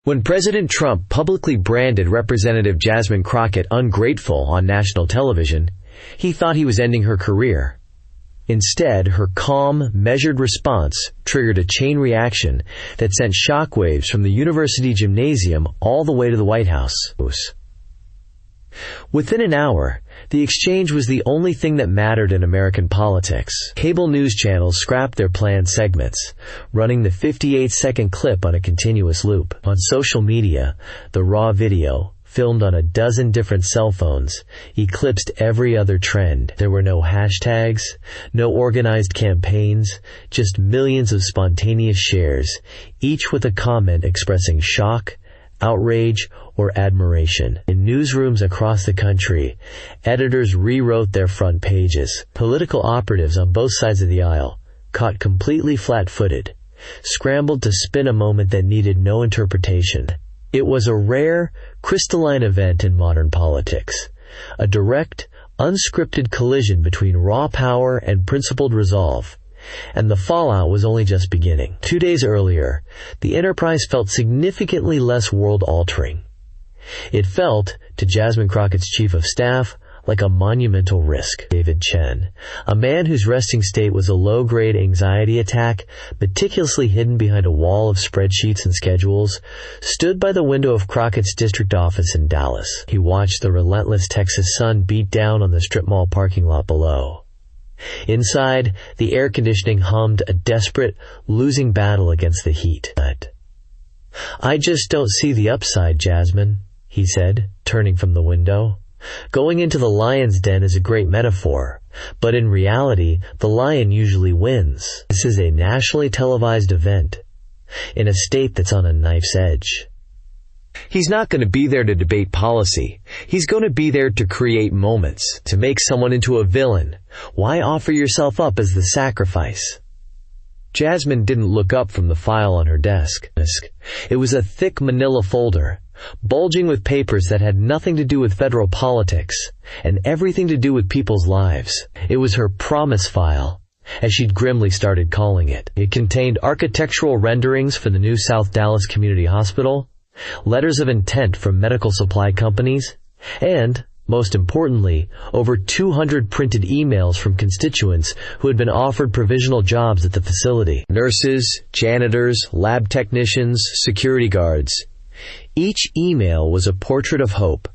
When President Trump publicly branded Representative Jasmine Crockett ungrateful on national television, he thought he was ending her career. Instead, her calm, measured response triggered a chain reaction that sent shockwaves from the university gymnasium all the way to the White House. Within an hour, the exchange was the only thing that mattered in American politics. Cable news channels scrapped their planned segments, running the 58-second clip on a continuous loop. On social media, the raw video, filmed on a dozen different cell phones, eclipsed every other trend. There were no hashtags, no organized campaigns, just millions of spontaneous shares, each with a comment expressing shock, outrage, or admiration. In newsrooms across the country, editors rewrote their front pages. Political operatives on both sides of the aisle, caught completely flat-footed, scrambled to spin a moment that needed no interpretation. It was a rare, crystalline event in modern politics, a direct, unscripted collision between raw power and principled resolve. And the fallout was only just beginning. 2 days earlier, the enterprise felt significantly less world-altering. It felt, to Jasmine Crockett's chief of staff, like a monumental risk. David Chen, a man whose resting state was a low-grade anxiety attack, meticulously hidden behind a wall of spreadsheets and schedules, stood by the window of Crockett's district office in Dallas. He watched the relentless Texas sun beat down on the strip mall parking lot below. Inside, the air conditioning hummed a desperate, losing battle against the heat. "I just don't see the upside, Jasmine," he said, turning from the window. "Going into the lion's den is a great metaphor, but in reality, the lion usually wins. This is a nationally televised event, in a state that's on a knife's edge." He's not going to be there to debate policy. He's going to be there to create moments, to make someone into a villain. Why offer yourself up as the sacrifice? Jasmine didn't look up from the file on her desk. It was a thick manila folder, bulging with papers that had nothing to do with federal politics, and everything to do with people's lives. It was her promise file, as she'd grimly started calling it. It contained architectural renderings for the new South Dallas Community Hospital, letters of intent from medical supply companies, and, most importantly, over 200 printed emails from constituents who had been offered provisional jobs at the facility. Nurses, janitors, lab technicians, security guards. Each email was a portrait of hope.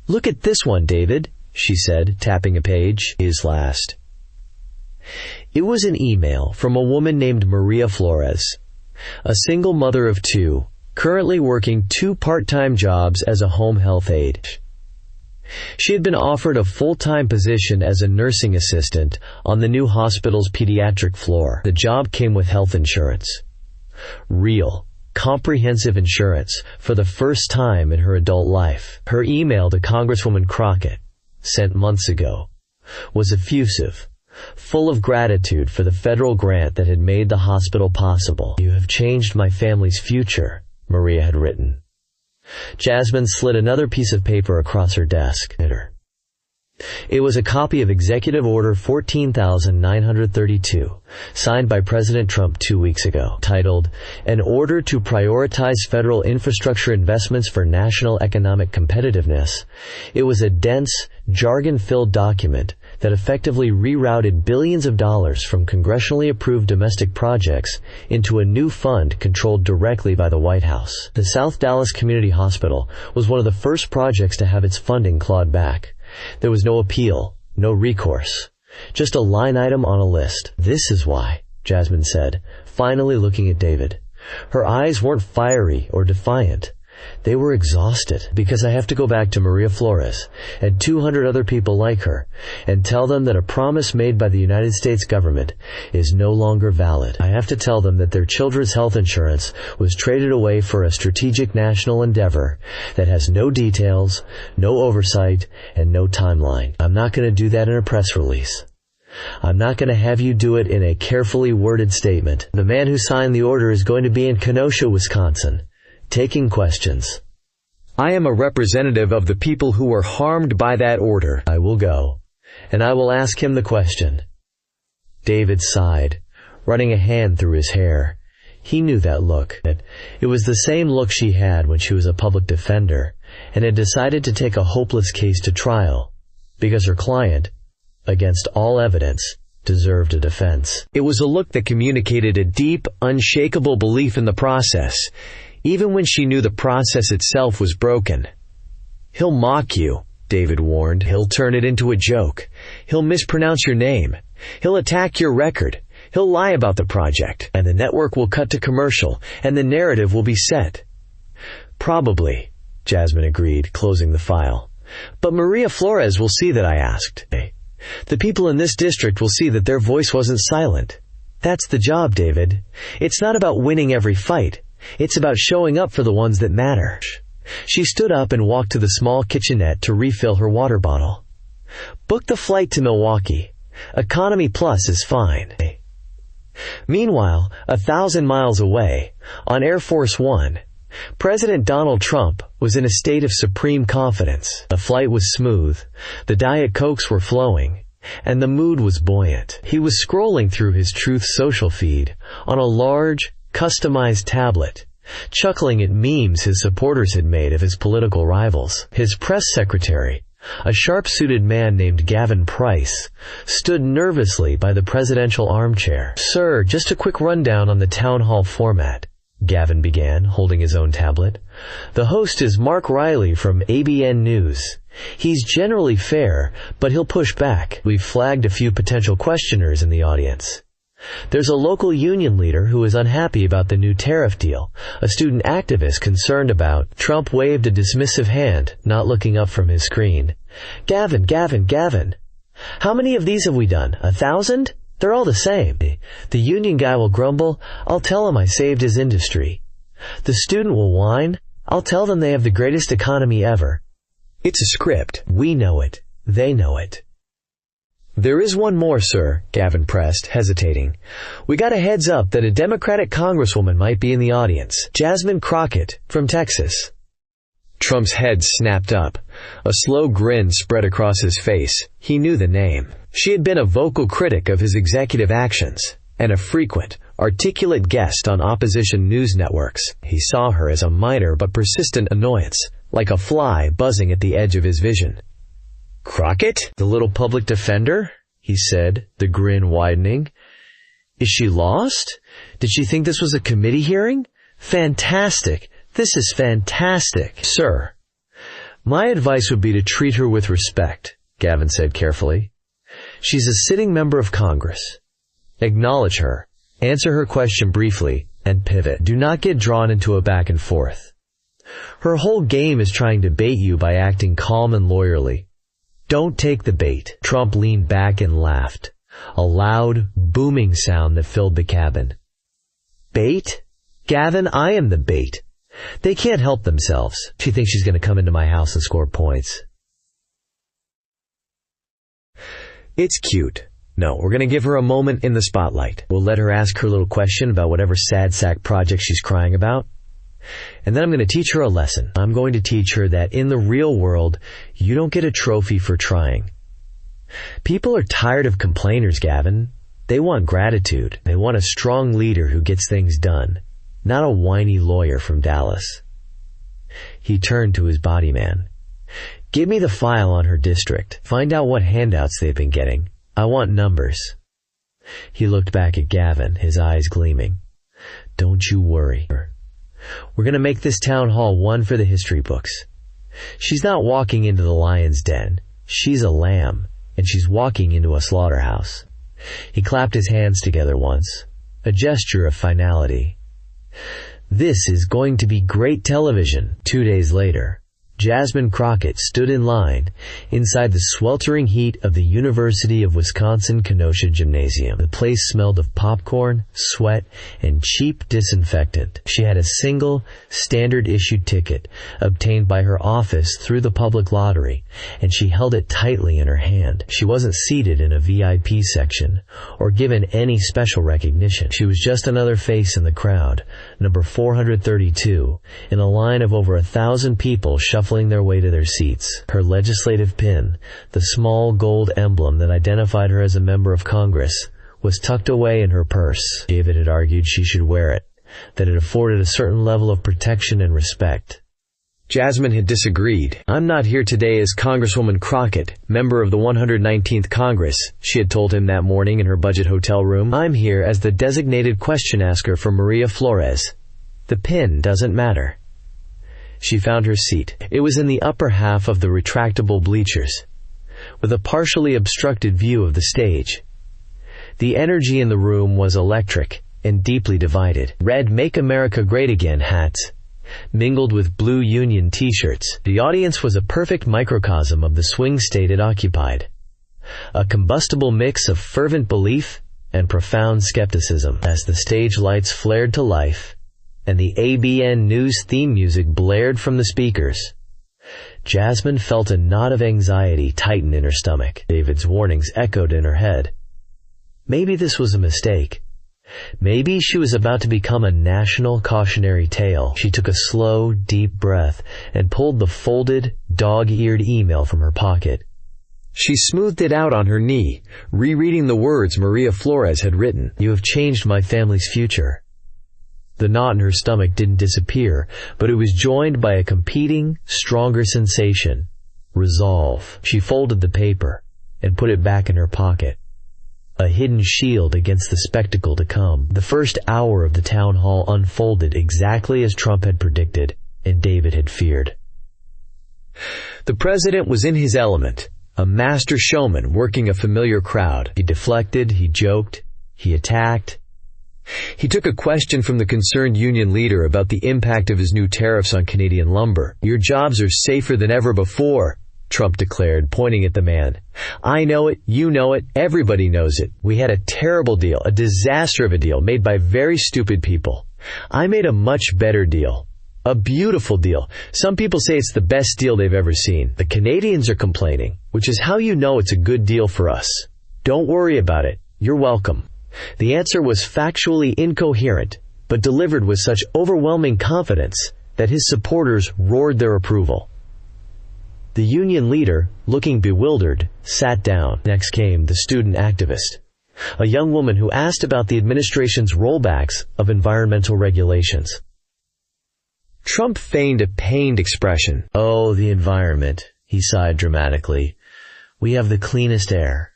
"Look at this one, David," she said, tapping a page. His last. It was an email from a woman named Maria Flores, a single mother of two, currently working 2 part-time jobs as a home health aide. She had been offered a full-time position as a nursing assistant on the new hospital's pediatric floor. The job came with health insurance. Real, comprehensive insurance for the first time in her adult life. Her email to Congresswoman Crockett, sent months ago, was effusive, full of gratitude for the federal grant that had made the hospital possible. "You have changed my family's future," Maria had written. Jasmine slid another piece of paper across her desk. It was a copy of Executive Order 14,932, signed by President Trump 2 weeks ago, titled, "An Order to Prioritize Federal Infrastructure Investments for National Economic Competitiveness." It was a dense, jargon-filled document that effectively rerouted billions of dollars from congressionally approved domestic projects into a new fund controlled directly by the White House. The South Dallas Community Hospital was one of the first projects to have its funding clawed back. There was no appeal, no recourse, just a line item on a list. "This is why," Jasmine said, finally looking at David. Her eyes weren't fiery or defiant. They were exhausted. "Because I have to go back to Maria Flores and 200 other people like her and tell them that a promise made by the United States government is no longer valid. I have to tell them that their children's health insurance was traded away for a strategic national endeavor that has no details, no oversight, and no timeline. I'm not going to do that in a press release. I'm not going to have you do it in a carefully worded statement. The man who signed the order is going to be in Kenosha, Wisconsin, taking questions. I am a representative of the people who were harmed by that order. I will go, and I will ask him the question." David sighed, running a hand through his hair. He knew that look. It was the same look she had when she was a public defender and had decided to take a hopeless case to trial because her client, against all evidence, deserved a defense. It was a look that communicated a deep, unshakable belief in the process, even when she knew the process itself was broken. "He'll mock you," David warned. "He'll turn it into a joke. He'll mispronounce your name. He'll attack your record. He'll lie about the project, and the network will cut to commercial, and the narrative will be set." "Probably," Jasmine agreed, closing the file. "But Maria Flores will see that I asked. The people in this district will see that their voice wasn't silent. That's the job, David. It's not about winning every fight. It's about showing up for the ones that matter." She stood up and walked to the small kitchenette to refill her water bottle. "Book the flight to Milwaukee. Economy Plus is fine." Meanwhile, 1,000 miles away, on Air Force One, President Donald Trump was in a state of supreme confidence. The flight was smooth, the Diet Cokes were flowing, and the mood was buoyant. He was scrolling through his Truth social feed on a large, customized tablet, chuckling at memes his supporters had made of his political rivals. His press secretary, a sharp-suited man named Gavin Price, stood nervously by the presidential armchair. "Sir, just a quick rundown on the town hall format," Gavin began, holding his own tablet. "The host is Mark Riley from ABN News. He's generally fair, but he'll push back. We've flagged a few potential questioners in the audience. There's a local union leader who is unhappy about the new tariff deal, a student activist concerned about—" Trump waved a dismissive hand, not looking up from his screen. Gavin. How many of these have we done? 1,000? They're all the same. The union guy will grumble. I'll tell him I saved his industry. The student will whine. I'll tell them they have the greatest economy ever. It's a script. We know it. They know it." "There is one more, sir," Gavin pressed, hesitating. "We got a heads up that a Democratic congresswoman might be in the audience. Jasmine Crockett, from Texas." Trump's head snapped up. A slow grin spread across his face. He knew the name. She had been a vocal critic of his executive actions, and a frequent, articulate guest on opposition news networks. He saw her as a minor but persistent annoyance, like a fly buzzing at the edge of his vision. "Crockett? The little public defender?" he said, the grin widening. "Is she lost? Did she think this was a committee hearing? Fantastic! This is fantastic!" "Sir, my advice would be to treat her with respect," Gavin said carefully. "She's a sitting member of Congress. Acknowledge her, answer her question briefly, and pivot. Do not get drawn into a back and forth. Her whole game is trying to bait you by acting calm and lawyerly. Don't take the bait." Trump leaned back and laughed, a loud, booming sound that filled the cabin. "Bait? Gavin, I am the bait. They can't help themselves. She thinks she's going to come into my house and score points. It's cute. No, we're going to give her a moment in the spotlight. We'll let her ask her little question about whatever sad sack project she's crying about. And then I'm going to teach her a lesson. I'm going to teach her that in the real world, you don't get a trophy for trying. People are tired of complainers, Gavin. They want gratitude. They want a strong leader who gets things done, not a whiny lawyer from Dallas. He turned to his body man. "Give me the file on her district. Find out what handouts they've been getting. I want numbers." He looked back at Gavin, his eyes gleaming. "Don't you worry. We're going to make this town hall one for the history books. She's not walking into the lion's den. She's a lamb, and she's walking into a slaughterhouse." He clapped his hands together once, a gesture of finality. "This is going to be great television." 2 days later, Jasmine Crockett stood in line inside the sweltering heat of the University of Wisconsin-Kenosha Gymnasium. The place smelled of popcorn, sweat, and cheap disinfectant. She had a single, standard-issued ticket obtained by her office through the public lottery, and she held it tightly in her hand. She wasn't seated in a VIP section or given any special recognition. She was just another face in the crowd, number 432, in a line of over 1,000 people shuffling their way to their seats. Her legislative pin, the small gold emblem that identified her as a member of Congress, was tucked away in her purse. David had argued she should wear it, that it afforded a certain level of protection and respect. Jasmine had disagreed. "I'm not here today as Congresswoman Crockett, member of the 119th Congress," she had told him that morning in her budget hotel room. "I'm here as the designated question asker for Maria Flores. The pin doesn't matter." She found her seat. It was in the upper half of the retractable bleachers, with a partially obstructed view of the stage. The energy in the room was electric and deeply divided. Red "Make America Great Again" hats mingled with blue Union t-shirts. The audience was a perfect microcosm of the swing state it occupied, a combustible mix of fervent belief and profound skepticism. As the stage lights flared to life and the ABN News theme music blared from the speakers, Jasmine felt a knot of anxiety tighten in her stomach. David's warnings echoed in her head. Maybe this was a mistake. Maybe she was about to become a national cautionary tale. She took a slow, deep breath and pulled the folded, dog-eared email from her pocket. She smoothed it out on her knee, rereading the words Maria Flores had written. "You have changed my family's future." The knot in her stomach didn't disappear, but it was joined by a competing, stronger sensation: resolve. She folded the paper and put it back in her pocket, a hidden shield against the spectacle to come. The first hour of the town hall unfolded exactly as Trump had predicted and David had feared. The president was in his element, a master showman working a familiar crowd. He deflected, he joked, he attacked. He took a question from the concerned union leader about the impact of his new tariffs on Canadian lumber. "Your jobs are safer than ever before," Trump declared, pointing at the man. "I know it, you know it, everybody knows it. We had a terrible deal, a disaster of a deal made by very stupid people. I made a much better deal. A beautiful deal. Some people say it's the best deal they've ever seen. The Canadians are complaining, which is how you know it's a good deal for us. Don't worry about it. You're welcome." The answer was factually incoherent, but delivered with such overwhelming confidence that his supporters roared their approval. The union leader, looking bewildered, sat down. Next came the student activist, a young woman who asked about the administration's rollbacks of environmental regulations. Trump feigned a pained expression. "Oh, the environment," he sighed dramatically. "We have the cleanest air,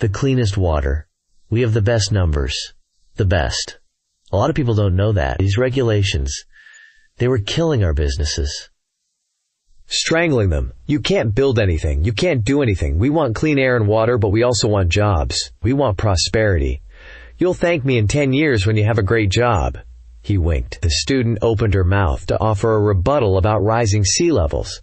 the cleanest water. We have the best numbers. The best. A lot of people don't know that. These regulations, they were killing our businesses. Strangling them. You can't build anything. You can't do anything. We want clean air and water, but we also want jobs. We want prosperity. You'll thank me in 10 years when you have a great job." He winked. The student opened her mouth to offer a rebuttal about rising sea levels,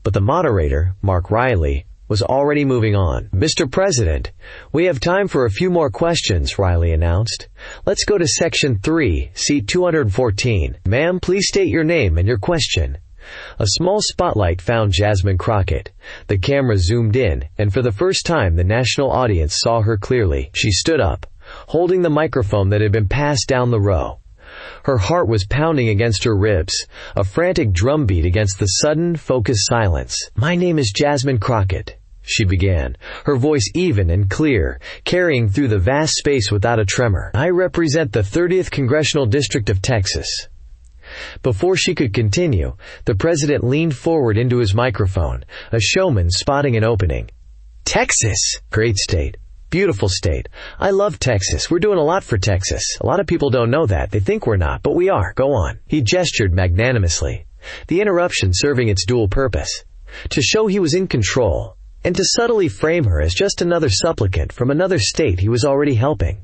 but the moderator, Mark Riley, was already moving on. "Mr. President, we have time for a few more questions," Riley announced. "Let's go to Section 3, Seat 214. Ma'am, please state your name and your question." A small spotlight found Jasmine Crockett. The camera zoomed in, and for the first time the national audience saw her clearly. She stood up, holding the microphone that had been passed down the row. Her heart was pounding against her ribs, a frantic drumbeat against the sudden, focused silence. "My name is Jasmine Crockett," she began, her voice even and clear, carrying through the vast space without a tremor. "I represent the 30th Congressional District of Texas." Before she could continue, the president leaned forward into his microphone, a showman spotting an opening. "Texas! Great state. Beautiful state. I love Texas. We're doing a lot for Texas. A lot of people don't know that. They think we're not, but we are. Go on." He gestured magnanimously, the interruption serving its dual purpose: to show he was in control, and to subtly frame her as just another supplicant from another state he was already helping.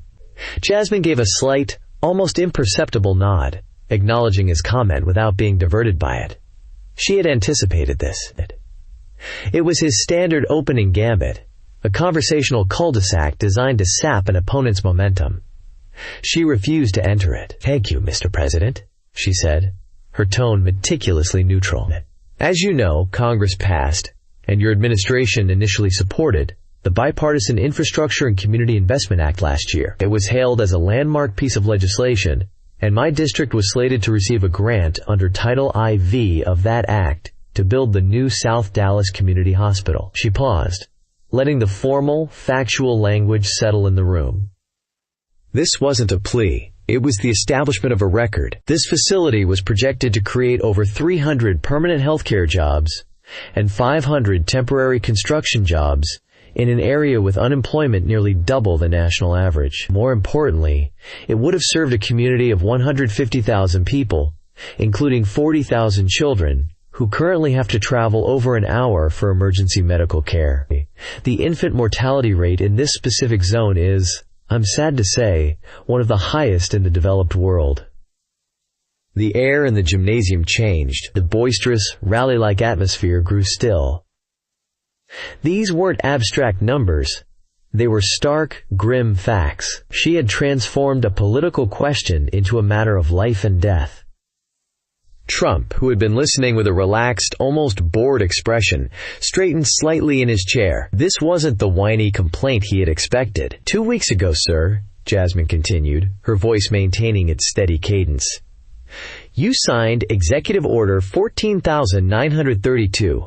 Jasmine gave a slight, almost imperceptible nod, acknowledging his comment without being diverted by it. She had anticipated this. It was his standard opening gambit, a conversational cul-de-sac designed to sap an opponent's momentum. She refused to enter it. "Thank you, Mr. President," she said, her tone meticulously neutral. "As you know, Congress passed, and your administration initially supported, the Bipartisan Infrastructure and Community Investment Act last year. It was hailed as a landmark piece of legislation, and my district was slated to receive a grant under Title IV of that act to build the new South Dallas Community Hospital." She paused, letting the formal, factual language settle in the room. This wasn't a plea. It was the establishment of a record. This facility was projected to create over 300 permanent healthcare jobs and 500 temporary construction jobs in an area with unemployment nearly double the national average. More importantly, it would have served a community of 150,000 people, including 40,000 children, who currently have to travel over an hour for emergency medical care. The infant mortality rate in this specific zone is, I'm sad to say, one of the highest in the developed world. The air in the gymnasium changed. The boisterous, rally-like atmosphere grew still. These weren't abstract numbers. They were stark, grim facts. She had transformed a political question into a matter of life and death. Trump, who had been listening with a relaxed, almost bored expression, straightened slightly in his chair. This wasn't the whiny complaint he had expected. 2 weeks ago, sir, Jasmine continued, her voice maintaining its steady cadence, you signed Executive Order 14,932.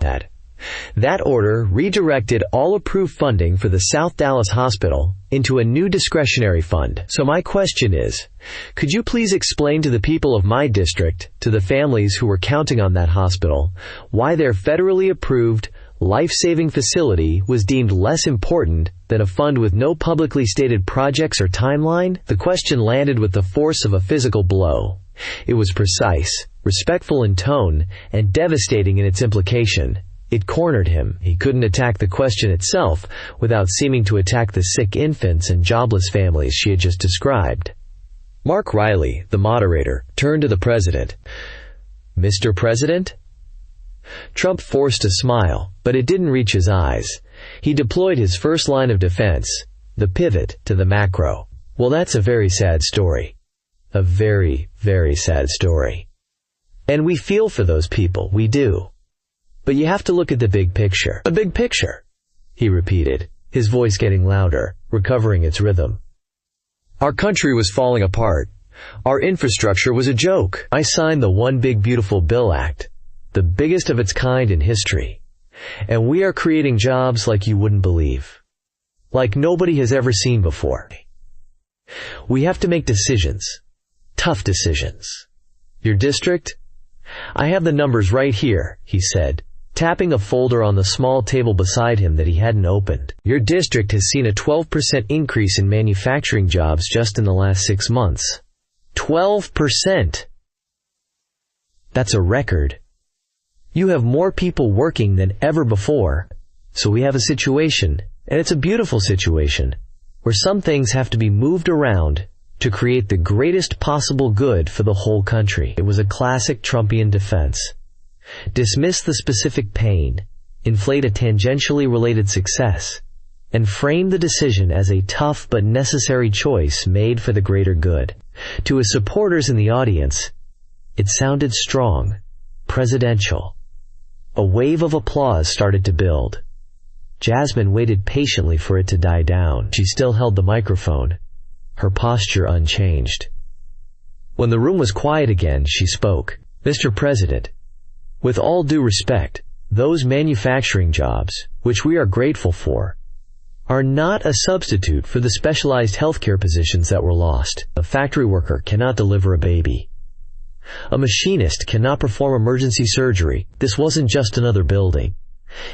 That order redirected all approved funding for the South Dallas Hospital into a new discretionary fund. So my question is, could you please explain to the people of my district, to the families who were counting on that hospital, why their federally approved, life-saving facility was deemed less important than a fund with no publicly stated projects or timeline? The question landed with the force of a physical blow. It was precise, respectful in tone, and devastating in its implication. It cornered him. He couldn't attack the question itself without seeming to attack the sick infants and jobless families she had just described. Mark Riley, the moderator, turned to the president. Mr. President? Trump forced a smile, but it didn't reach his eyes. He deployed his first line of defense, the pivot to the macro. Well, that's a very sad story. A very, very sad story. And we feel for those people, we do. But you have to look at the big picture. A big picture, he repeated, his voice getting louder, recovering its rhythm. Our country was falling apart. Our infrastructure was a joke. I signed the One Big Beautiful Bill Act, the biggest of its kind in history. And we are creating jobs like you wouldn't believe. Like nobody has ever seen before. We have to make decisions. Tough decisions. Your district? I have the numbers right here, he said, tapping a folder on the small table beside him that he hadn't opened. Your district has seen a 12% increase in manufacturing jobs just in the last 6 months. 12%! That's a record. You have more people working than ever before. So we have a situation, and it's a beautiful situation, where some things have to be moved around to create the greatest possible good for the whole country. It was a classic Trumpian defense. Dismiss the specific pain, inflate a tangentially related success, and frame the decision as a tough but necessary choice made for the greater good. To his supporters in the audience, it sounded strong, presidential. A wave of applause started to build. Jasmine waited patiently for it to die down. She still held the microphone, her posture unchanged. When the room was quiet again, she spoke. Mr. President, with all due respect, those manufacturing jobs, which we are grateful for, are not a substitute for the specialized healthcare positions that were lost. A factory worker cannot deliver a baby. A machinist cannot perform emergency surgery. This wasn't just another building.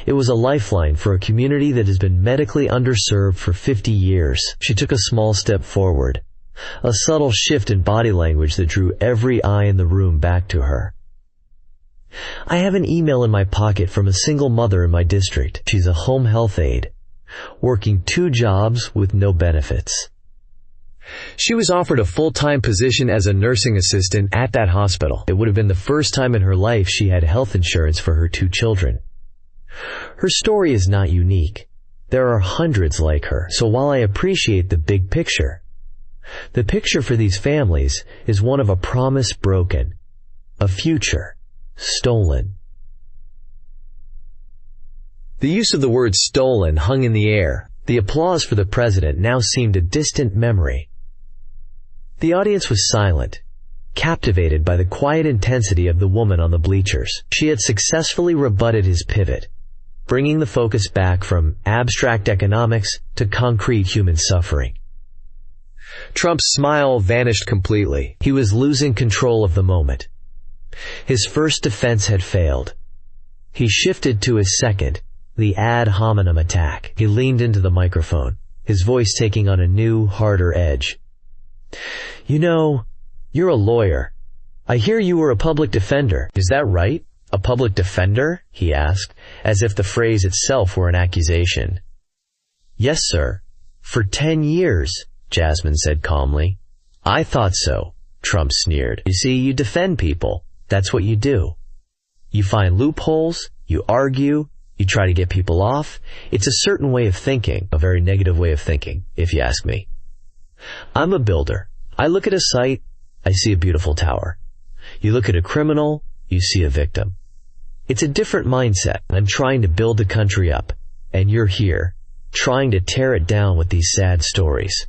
It was a lifeline for a community that has been medically underserved for 50 years. She took a small step forward, a subtle shift in body language that drew every eye in the room back to her. I have an email in my pocket from a single mother in my district. She's a home health aide, working 2 jobs with no benefits. She was offered a full-time position as a nursing assistant at that hospital. It would have been the first time in her life she had health insurance for her 2 children. Her story is not unique. There are hundreds like her. So while I appreciate the big picture, the picture for these families is one of a promise broken, a future stolen. The use of the word stolen hung in the air. The applause for the president now seemed a distant memory. The audience was silent, captivated by the quiet intensity of the woman on the bleachers. She had successfully rebutted his pivot, bringing the focus back from abstract economics to concrete human suffering. Trump's smile vanished completely. He was losing control of the moment. His first defense had failed. He shifted to his second, the ad hominem attack. He leaned into the microphone, his voice taking on a new, harder edge. "You know, you're a lawyer. I hear you were a public defender. Is that right? A public defender?" he asked, as if the phrase itself were an accusation. "Yes, sir. For 10 years, Jasmine said calmly. "I thought so," Trump sneered. "You see, you defend people. That's what you do. You find loopholes, you argue, you try to get people off. It's a certain way of thinking, a very negative way of thinking, if you ask me. I'm a builder. I look at a site, I see a beautiful tower. You look at a criminal, you see a victim. It's a different mindset. I'm trying to build the country up, and you're here, trying to tear it down with these sad stories.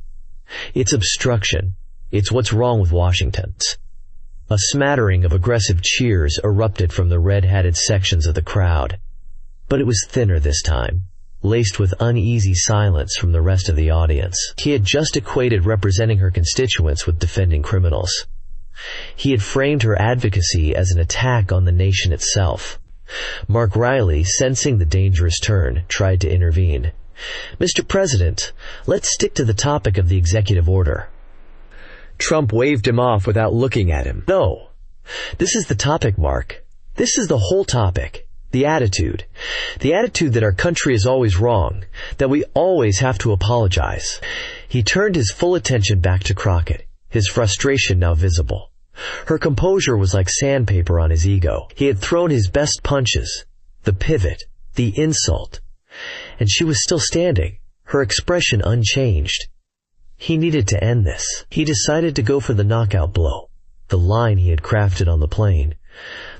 It's obstruction. It's what's wrong with Washington." A smattering of aggressive cheers erupted from the red-hatted sections of the crowd. But it was thinner this time, laced with uneasy silence from the rest of the audience. He had just equated representing her constituents with defending criminals. He had framed her advocacy as an attack on the nation itself. Mark Riley, sensing the dangerous turn, tried to intervene. "Mr. President, let's stick to the topic of the executive order." Trump waved him off without looking at him. "No. This is the topic, Mark. This is the whole topic. The attitude. The attitude that our country is always wrong, that we always have to apologize." He turned his full attention back to Crockett, his frustration now visible. Her composure was like sandpaper on his ego. He had thrown his best punches, the pivot, the insult, and she was still standing, her expression unchanged. He needed to end this. He decided to go for the knockout blow, the line he had crafted on the plane,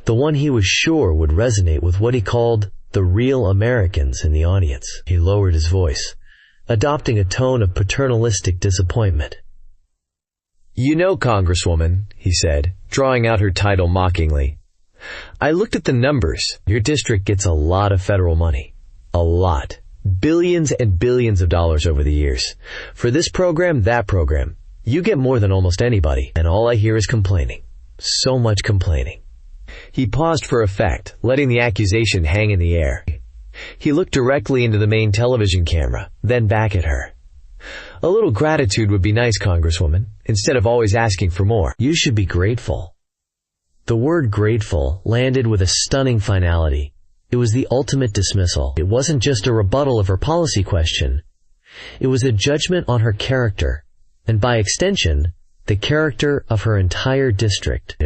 the one he was sure would resonate with what he called the real Americans in the audience. He lowered his voice, adopting a tone of paternalistic disappointment. "You know, Congresswoman," he said, drawing out her title mockingly, "I looked at the numbers. Your district gets a lot of federal money. A lot. Billions and billions of dollars over the years. For this program, that program. You get more than almost anybody, and all I hear is complaining. So much complaining." He paused for effect, letting the accusation hang in the air. He looked directly into the main television camera, then back at her. "A little gratitude would be nice, Congresswoman, instead of always asking for more. You should be grateful." The word grateful landed with a stunning finality. It was the ultimate dismissal. It wasn't just a rebuttal of her policy question. It was a judgment on her character, and by extension, the character of her entire district.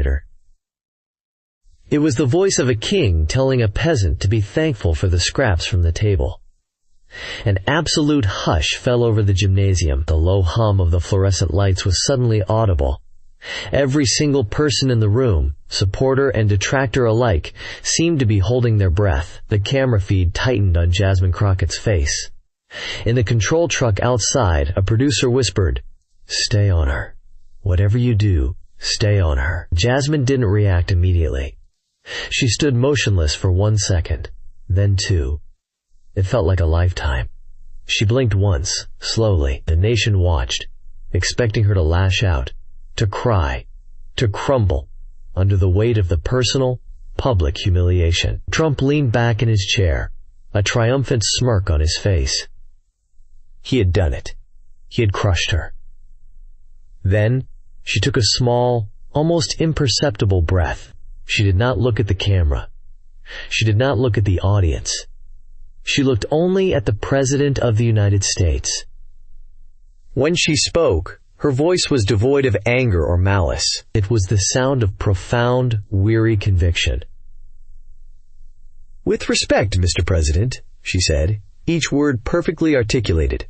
It was the voice of a king telling a peasant to be thankful for the scraps from the table. An absolute hush fell over the gymnasium. The low hum of the fluorescent lights was suddenly audible. Every single person in the room, supporter and detractor alike, seemed to be holding their breath. The camera feed tightened on Jasmine Crockett's face. In the control truck outside, a producer whispered, "Stay on her. Whatever you do, stay on her." Jasmine didn't react immediately. She stood motionless for 1 second, then 2. It felt like a lifetime. She blinked once, slowly. The nation watched, expecting her to lash out, to cry, to crumble, under the weight of the personal, public humiliation. Trump leaned back in his chair, a triumphant smirk on his face. He had done it. He had crushed her. Then, she took a small, almost imperceptible breath. She did not look at the camera. She did not look at the audience. She looked only at the President of the United States. When she spoke, her voice was devoid of anger or malice. It was the sound of profound, weary conviction. "With respect, Mr. President," she said, each word perfectly articulated.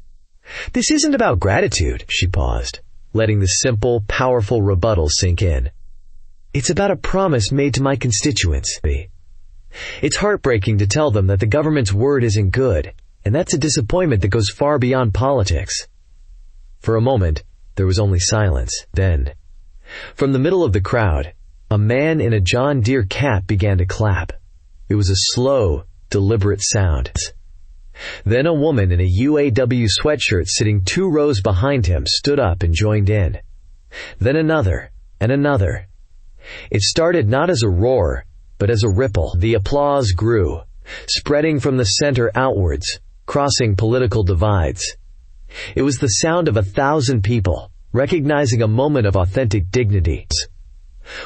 "This isn't about gratitude." She paused, letting the simple, powerful rebuttal sink in. "It's about a promise made to my constituents. It's heartbreaking to tell them that the government's word isn't good, and that's a disappointment that goes far beyond politics." For a moment, there was only silence. Then, from the middle of the crowd, a man in a John Deere cap began to clap. It was a slow, deliberate sound. Then a woman in a UAW sweatshirt sitting 2 rows behind him stood up and joined in. Then another, and another. It started not as a roar, but as a ripple. The applause grew, spreading from the center outwards, crossing political divides. It was the sound of 1,000 people, recognizing a moment of authentic dignity.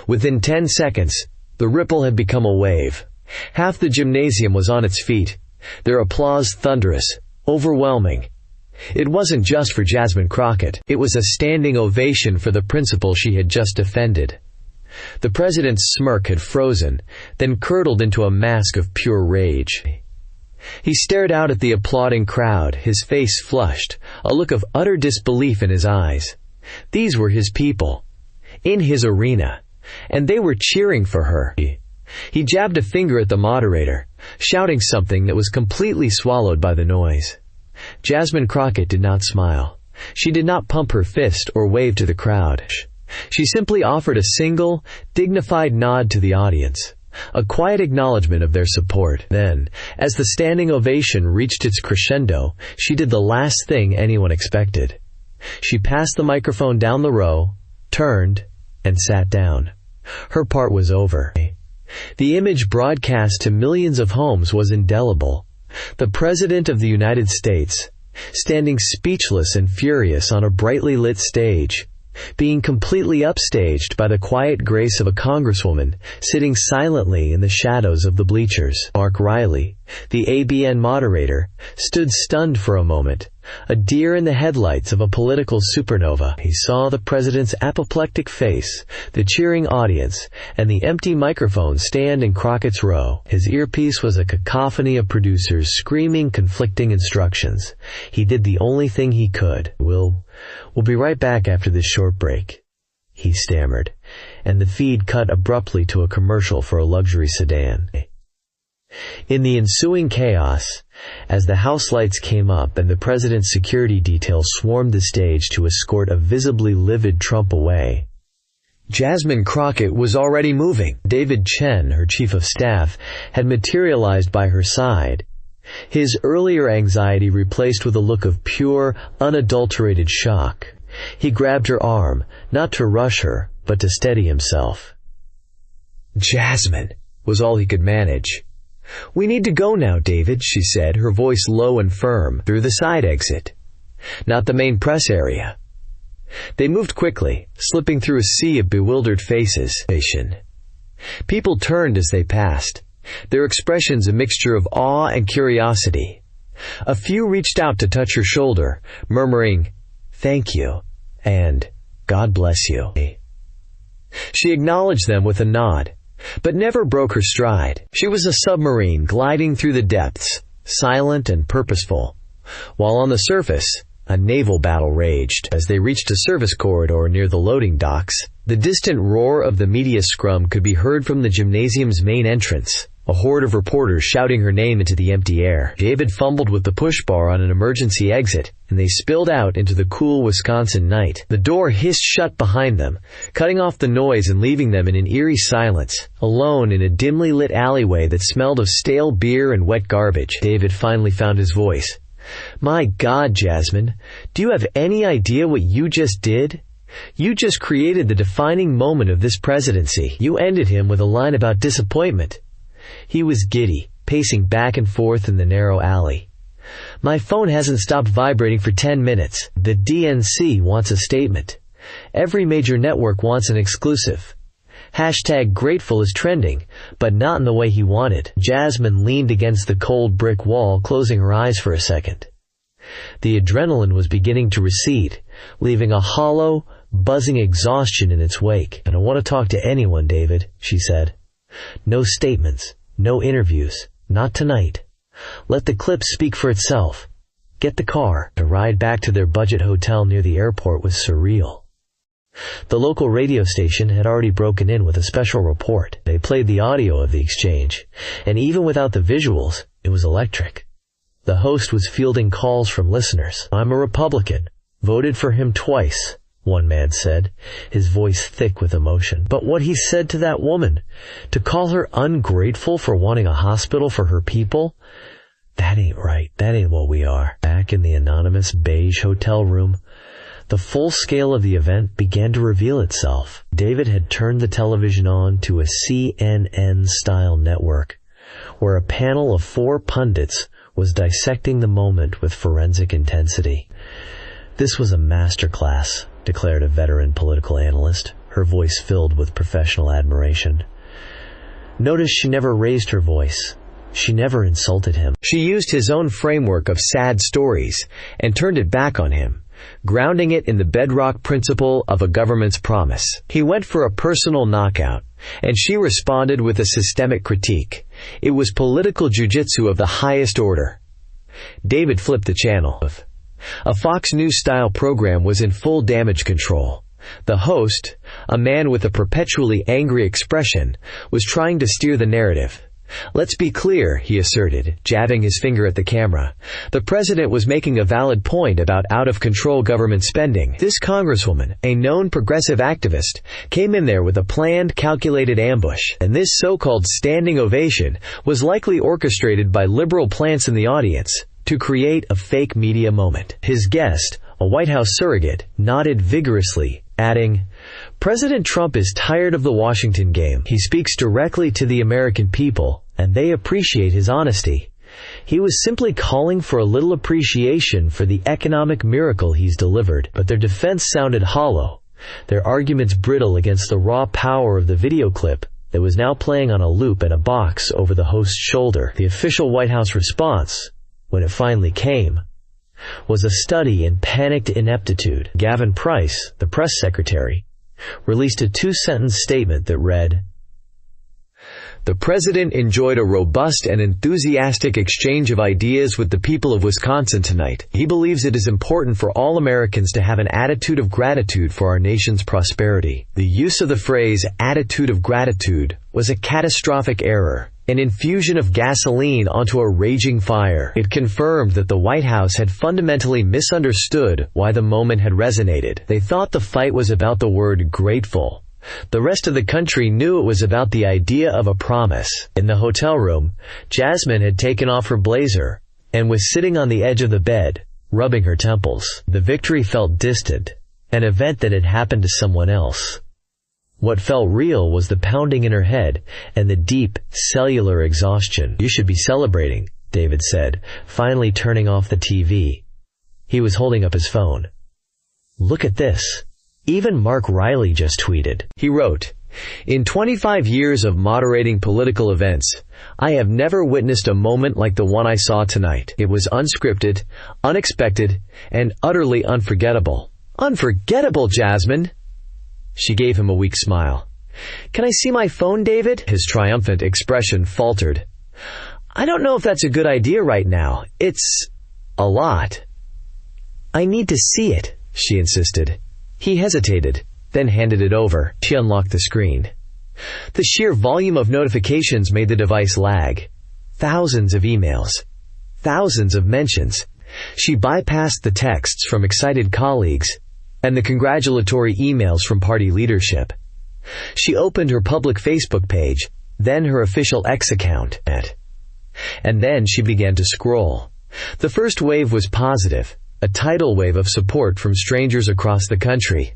Within 10 seconds, the ripple had become a wave. Half the gymnasium was on its feet, their applause thunderous, overwhelming. It wasn't just for Jasmine Crockett. It was a standing ovation for the principle she had just defended. The president's smirk had frozen, then curdled into a mask of pure rage. He stared out at the applauding crowd, his face flushed, a look of utter disbelief in his eyes. These were his people, in his arena, and they were cheering for her. He jabbed a finger at the moderator, shouting something that was completely swallowed by the noise. Jasmine Crockett did not smile. She did not pump her fist or wave to the crowd. She simply offered a single, dignified nod to the audience, a quiet acknowledgement of their support. Then, as the standing ovation reached its crescendo, she did the last thing anyone expected. She passed the microphone down the row, turned, and sat down. Her part was over. The image broadcast to millions of homes was indelible. The President of the United States, standing speechless and furious on a brightly lit stage, being completely upstaged by the quiet grace of a congresswoman sitting silently in the shadows of the bleachers. Mark Riley, the ABN moderator, stood stunned for a moment, a deer in the headlights of a political supernova. He saw the president's apoplectic face, the cheering audience, and the empty microphone stand in Crockett's row. His earpiece was a cacophony of producers screaming conflicting instructions. He did the only thing he could. We'll be right back after this short break, he stammered, and the feed cut abruptly to a commercial for a luxury sedan. In the ensuing chaos, as the house lights came up and the president's security detail swarmed the stage to escort a visibly livid Trump away, Jasmine Crockett was already moving. David Chen, her chief of staff, had materialized by her side, his earlier anxiety replaced with a look of pure, unadulterated shock. He grabbed her arm, not to rush her, but to steady himself. "Jasmine," was all he could manage. "We need to go now, David," she said, her voice low and firm, "through the side exit, not the main press area." They moved quickly, slipping through a sea of bewildered faces. People turned as they passed, their expressions a mixture of awe and curiosity. A few reached out to touch her shoulder, murmuring, "Thank you," and "God bless you." She acknowledged them with a nod, but never broke her stride. She was a submarine gliding through the depths, silent and purposeful, while on the surface, a naval battle raged. As they reached a service corridor near the loading docks, the distant roar of the media scrum could be heard from the gymnasium's main entrance, a horde of reporters shouting her name into the empty air. David fumbled with the push bar on an emergency exit, and they spilled out into the cool Wisconsin night. The door hissed shut behind them, cutting off the noise and leaving them in an eerie silence, alone in a dimly lit alleyway that smelled of stale beer and wet garbage. David finally found his voice. "My God, Jasmine, do you have any idea what you just did? You just created the defining moment of this presidency." You ended him with a line about disappointment. He was giddy, pacing back and forth in the narrow alley. "My phone hasn't stopped vibrating for 10 minutes. The DNC wants a statement. Every major network wants an exclusive. #Grateful is trending, but not in the way he wanted." Jasmine leaned against the cold brick wall, closing her eyes for a second. The adrenaline was beginning to recede, leaving a hollow, buzzing exhaustion in its wake. "I don't want to talk to anyone, David," she said. "No statements, no interviews, not tonight. Let the clip speak for itself. Get the car." The ride back to their budget hotel near the airport was surreal. The local radio station had already broken in with a special report. They played the audio of the exchange, and even without the visuals, it was electric. The host was fielding calls from listeners. "I'm a Republican. Voted for him twice," one man said, his voice thick with emotion. "But what he said to that woman, to call her ungrateful for wanting a hospital for her people, That ain't right. That ain't what we are. Back in the anonymous beige hotel room, the full scale of the event began to reveal itself. David had turned the television on to a CNN-style network, where a panel of 4 pundits was dissecting the moment with forensic intensity. This was a masterclass, declared a veteran political analyst, her voice filled with professional admiration. Notice she never raised her voice. She never insulted him. She used his own framework of sad stories and turned it back on him, grounding it in the bedrock principle of a government's promise. He went for a personal knockout, and she responded with a systemic critique. It was political jujitsu of the highest order. David flipped the channel. A Fox News-style program was in full damage control. The host, a man with a perpetually angry expression, was trying to steer the narrative. "Let's be clear," he asserted, jabbing his finger at the camera. "The president was making a valid point about out-of-control government spending. This congresswoman, a known progressive activist, came in there with a planned, calculated ambush, and this so-called standing ovation was likely orchestrated by liberal plants in the audience to create a fake media moment." His guest, a White House surrogate, nodded vigorously, adding, "President Trump is tired of the Washington game. He speaks directly to the American people, and they appreciate his honesty. He was simply calling for a little appreciation for the economic miracle he's delivered." But their defense sounded hollow, their arguments brittle against the raw power of the video clip that was now playing on a loop in a box over the host's shoulder. The official White House response, when it finally came, was a study in panicked ineptitude. Gavin Price, the press secretary, released a 2-sentence statement that read, "The president enjoyed a robust and enthusiastic exchange of ideas with the people of Wisconsin tonight. He believes it is important for all Americans to have an attitude of gratitude for our nation's prosperity." The use of the phrase "attitude of gratitude" was a catastrophic error, an infusion of gasoline onto a raging fire. It confirmed that the White House had fundamentally misunderstood why the moment had resonated. They thought the fight was about the word grateful. The rest of the country knew it was about the idea of a promise. In the hotel room, Jasmine had taken off her blazer and was sitting on the edge of the bed, rubbing her temples. The victory felt distant, an event that had happened to someone else. What felt real was the pounding in her head and the deep, cellular exhaustion. "You should be celebrating," David said, finally turning off the TV. He was holding up his phone. "Look at this. Even Mark Riley just tweeted." He wrote, "In 25 years of moderating political events, I have never witnessed a moment like the one I saw tonight. It was unscripted, unexpected, and utterly unforgettable." "Unforgettable, Jasmine?" She gave him a weak smile. "Can I see my phone, David?" His triumphant expression faltered. "I don't know if that's a good idea right now. It's a lot." "I need to see it," she insisted. He hesitated, then handed it over. She unlocked the screen. The sheer volume of notifications made the device lag. Thousands of emails. Thousands of mentions. She bypassed the texts from excited colleagues and the congratulatory emails from party leadership. She opened her public Facebook page, then her official X account. And then she began to scroll. The first wave was positive, a tidal wave of support from strangers across the country.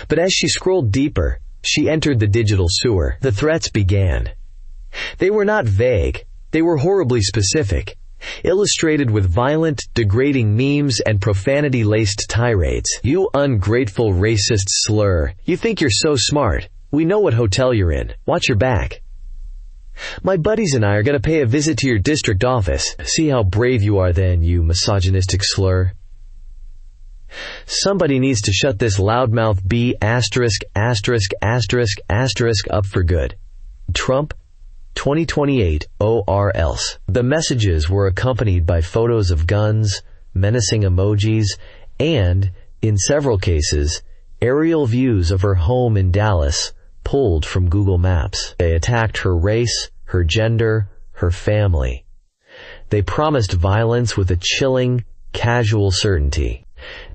But as she scrolled deeper, she entered the digital sewer. The threats began. They were not vague, they were horribly specific, illustrated with violent, degrading memes and profanity-laced tirades. "You ungrateful racist slur. You think you're so smart. We know what hotel you're in. Watch your back. My buddies and I are going to pay a visit to your district office. See how brave you are then, you misogynistic slur. Somebody needs to shut this loudmouth B*** up for good. Trump, 2028, or else." The messages were accompanied by photos of guns, menacing emojis, and, in several cases, aerial views of her home in Dallas, pulled from Google Maps. They attacked her race, her gender, her family. They promised violence with a chilling, casual certainty.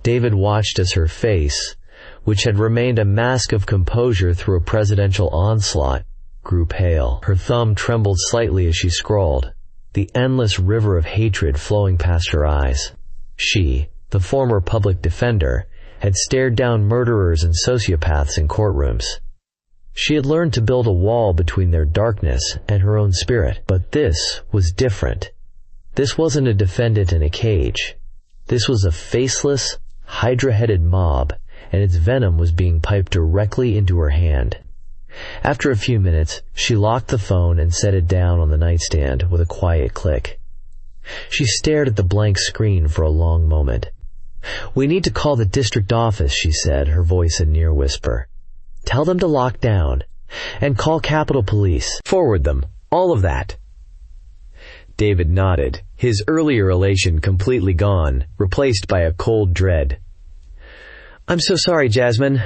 David watched as her face, which had remained a mask of composure through a presidential onslaught, grew pale. Her thumb trembled slightly as she scrolled. the endless river of hatred flowing past her eyes. She, the former public defender, had stared down murderers and sociopaths in courtrooms. She had learned to build a wall between their darkness and her own spirit. But this was different. This wasn't a defendant in a cage. This was a faceless, hydra-headed mob, and its venom was being piped directly into her hand. After a few minutes, she locked the phone and set it down on the nightstand with a quiet click. She stared at the blank screen for a long moment. "We need to call the district office," she said, her voice a near whisper. "Tell them to lock down. And call Capitol Police. Forward them. All of that." David nodded, his earlier elation completely gone, replaced by a cold dread. "I'm so sorry, Jasmine.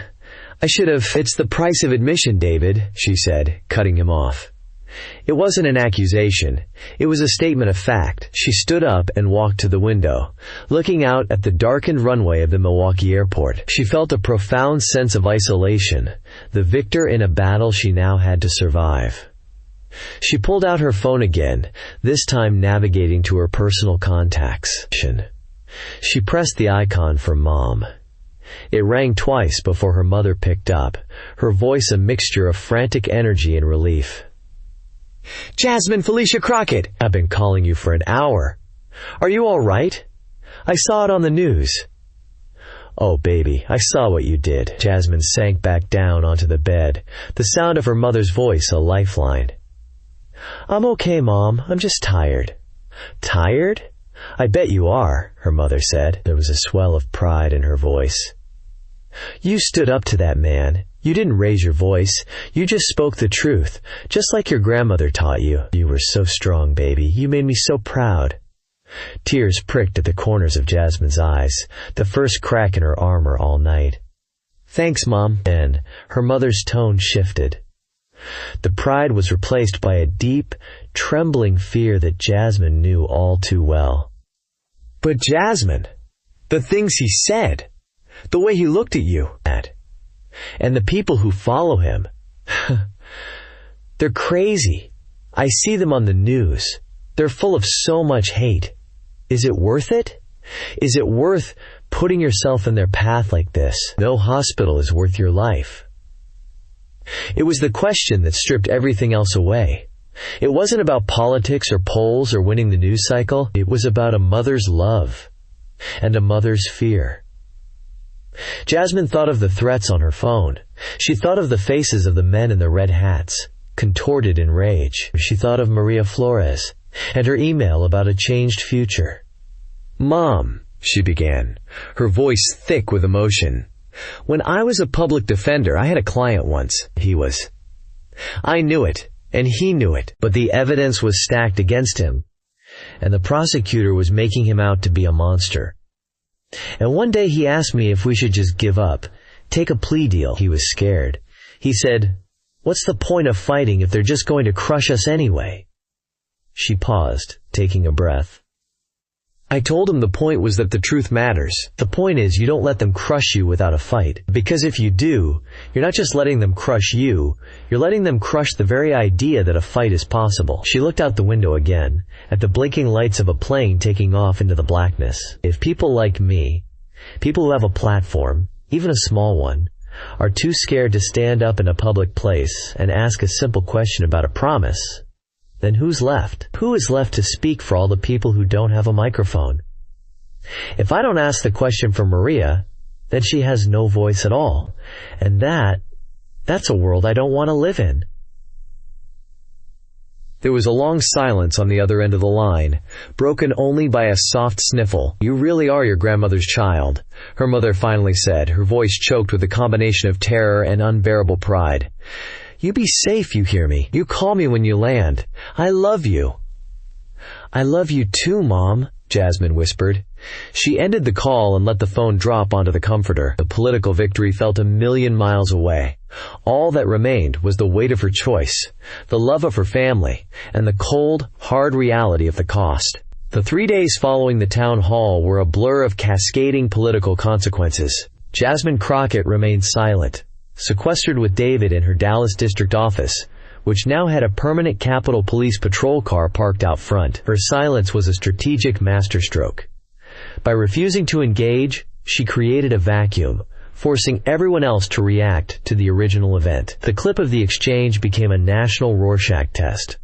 I should have—" "It's the price of admission, David," she said, cutting him off. It wasn't an accusation. It was a statement of fact. She stood up and walked to the window, looking out at the darkened runway of the Milwaukee airport. She felt a profound sense of isolation, the victor in a battle she now had to survive. She pulled out her phone again, this time navigating to her personal contacts. She pressed the icon for Mom. It rang twice before her mother picked up, her voice a mixture of frantic energy and relief. "Jasmine Felicia Crockett, I've been calling you for an hour. Are you all right? I saw it on the news." "Oh, baby, I saw what you did." Jasmine sank back down onto the bed, the sound of her mother's voice a lifeline. "I'm okay, Mom. I'm just tired." "Tired? I bet you are," her mother said. There was a swell of pride in her voice. "You stood up to that man. You didn't raise your voice. You just spoke the truth, just like your grandmother taught you. You were so strong, baby. You made me so proud." Tears pricked at the corners of Jasmine's eyes, the first crack in her armor all night. "Thanks, Mom." Then her mother's tone shifted. The pride was replaced by a deep, trembling fear that Jasmine knew all too well. "But Jasmine, the things he said, the way he looked at you, and the people who follow him, they're crazy. I see them on the news. They're full of so much hate. Is it worth it? Is it worth putting yourself in their path like this? No hospital is worth your life." It was the question that stripped everything else away. It wasn't about politics or polls or winning the news cycle. It was about a mother's love and a mother's fear. Jasmine thought of the threats on her phone. She thought of the faces of the men in the red hats, contorted in rage. She thought of Maria Flores and her email about a changed future. "Mom," she began, her voice thick with emotion. "When I was a public defender, I had a client once. I knew it, and he knew it, but the evidence was stacked against him, and the prosecutor was making him out to be a monster. And one day he asked me if we should just give up, take a plea deal. He was scared. He said, 'What's the point of fighting if they're just going to crush us anyway?'" She paused, taking a breath. "I told him the point was that the truth matters. The point is you don't let them crush you without a fight. Because if you do, you're not just letting them crush you, you're letting them crush the very idea that a fight is possible." She looked out the window again, at the blinking lights of a plane taking off into the blackness. If people like me, people who have a platform, even a small one, are too scared to stand up in a public place and ask a simple question about a promise, then who's left? Who is left to speak for all the people who don't have a microphone? If I don't ask the question for Maria, then she has no voice at all. And that's a world I don't want to live in. There was a long silence on the other end of the line, broken only by a soft sniffle. "You really are your grandmother's child," her mother finally said, her voice choked with a combination of terror and unbearable pride. "You be safe, you hear me? You call me when you land. I love you." "I love you too, Mom," Jasmine whispered. She ended the call and let the phone drop onto the comforter. The political victory felt a million miles away. All that remained was the weight of her choice, the love of her family, and the cold, hard reality of the cost. The 3 days following the town hall were a blur of cascading political consequences. Jasmine Crockett remained silent, sequestered with David in her Dallas district office, which now had a permanent Capitol Police patrol car parked out front. Her silence was a strategic masterstroke. By refusing to engage, she created a vacuum, forcing everyone else to react to the original event. The clip of the exchange became a national Rorschach test.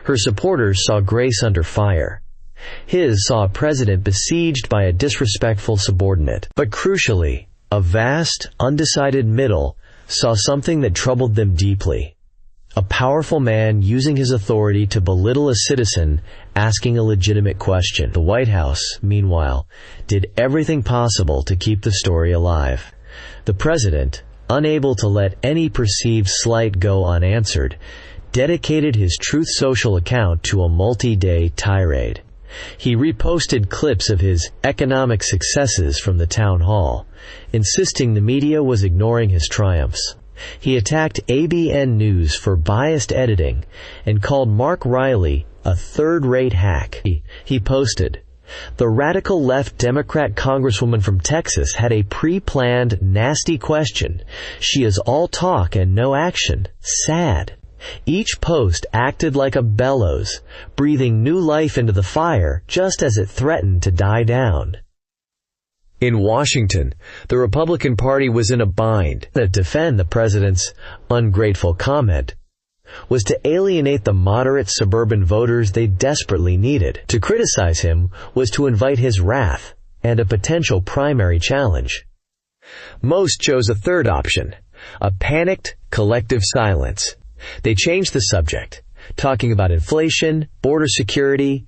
Her supporters saw Grace under fire. His saw a president besieged by a disrespectful subordinate. But crucially, a vast, undecided middle saw something that troubled them deeply. A powerful man using his authority to belittle a citizen asking a legitimate question. The White House, meanwhile, did everything possible to keep the story alive. The president, unable to let any perceived slight go unanswered, dedicated his Truth Social account to a multi-day tirade. He reposted clips of his economic successes from the town hall, insisting the media was ignoring his triumphs. He attacked ABN News for biased editing and called Mark Riley a third-rate hack. He posted, "The radical left Democrat congresswoman from Texas had a pre-planned, nasty question. She is all talk and no action. Sad." Each post acted like a bellows, breathing new life into the fire just as it threatened to die down. In Washington, the Republican Party was in a bind. To defend the president's ungrateful comment was to alienate the moderate suburban voters they desperately needed. To criticize him was to invite his wrath and a potential primary challenge. Most chose a third option, a panicked, collective silence. They changed the subject, talking about inflation, border security,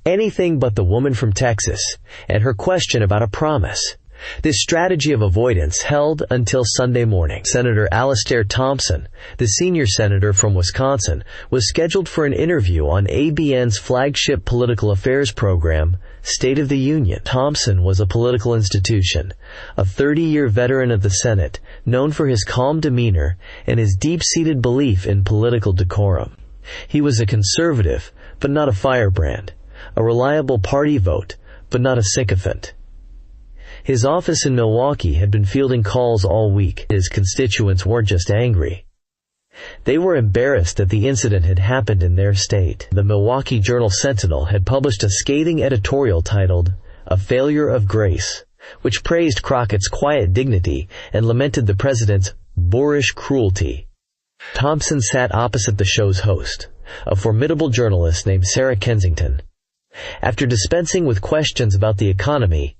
anything but the woman from Texas and her question about a promise. This strategy of avoidance held until Sunday morning. Senator Alastair Thompson, the senior senator from Wisconsin, was scheduled for an interview on ABN's flagship political affairs program, State of the Union. Thompson was a political institution, a 30-year veteran of the Senate, known for his calm demeanor and his deep-seated belief in political decorum. He was a conservative, but not a firebrand, a reliable party vote, but not a sycophant. His office in Milwaukee had been fielding calls all week. His constituents weren't just angry. They were embarrassed that the incident had happened in their state. The Milwaukee Journal-Sentinel had published a scathing editorial titled, "A Failure of Grace," which praised Crockett's quiet dignity and lamented the president's boorish cruelty. Thompson sat opposite the show's host, a formidable journalist named Sarah Kensington. After dispensing with questions about the economy,